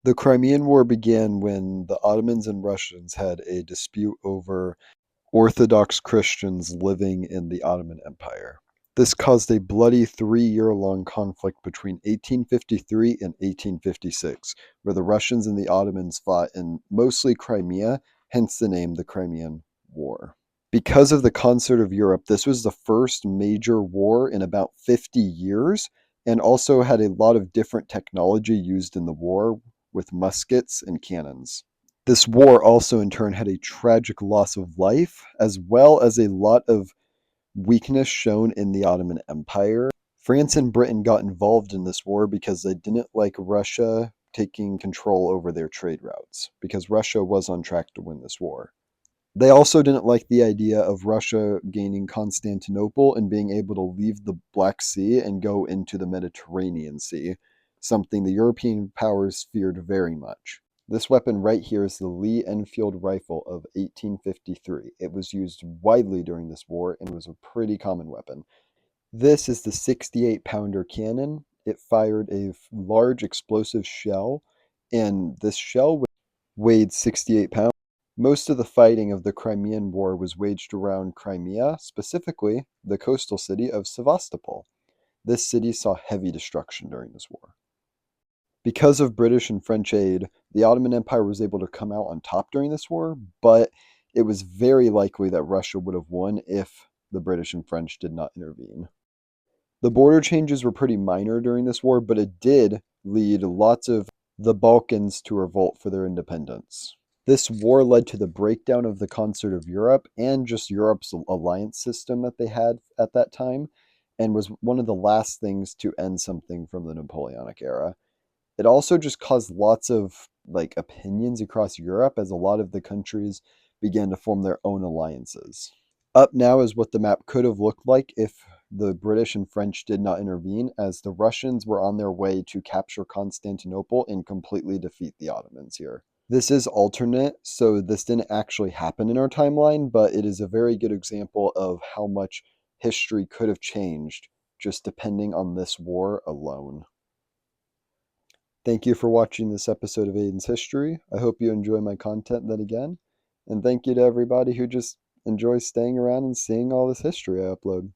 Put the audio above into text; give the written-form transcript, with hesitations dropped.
The Crimean War began when the Ottomans and Russians had a dispute over Orthodox Christians living in the Ottoman Empire. This caused a bloody 3-year-long conflict between 1853 and 1856, where the Russians and the Ottomans fought in mostly Crimea, hence the name the Crimean War. Because of the Concert of Europe, this was the first major war in about 50 years, and also had a lot of different technology used in the war with muskets and cannons. This war also in turn had a tragic loss of life, as well as a lot of weakness shown in the Ottoman Empire. France and Britain got involved in this war because they didn't like Russia taking control over their trade routes, because Russia was on track to win this war. They also didn't like the idea of Russia gaining Constantinople and being able to leave the Black Sea and go into the Mediterranean Sea, something the European powers feared very much. This weapon right here is the Lee Enfield rifle of 1853. It was used widely during this war and was a pretty common weapon. This is the 68-pounder cannon. It fired a large explosive shell, and this shell weighed 68 pounds. Most of the fighting of the Crimean War was waged around Crimea, specifically the coastal city of Sevastopol. This city saw heavy destruction during this war. Because of British and French aid, the Ottoman Empire was able to come out on top during this war, but it was very likely that Russia would have won if the British and French did not intervene. The border changes were pretty minor during this war, but it did lead lots of the Balkans to revolt for their independence. This war led to the breakdown of the Concert of Europe and just Europe's alliance system that they had at that time, and was one of the last things to end something from the Napoleonic era. It also just caused lots of opinions across Europe as a lot of the countries began to form their own alliances. Up now is what the map could have looked like if the British and French did not intervene, as the Russians were on their way to capture Constantinople and completely defeat the Ottomans here. This is alternate, so this didn't actually happen in our timeline, but it is a very good example of how much history could have changed just depending on this war alone. Thank you for watching this episode of Aiden's History. I hope you enjoy my content then again. And thank you to everybody who just enjoys staying around and seeing all this history I upload.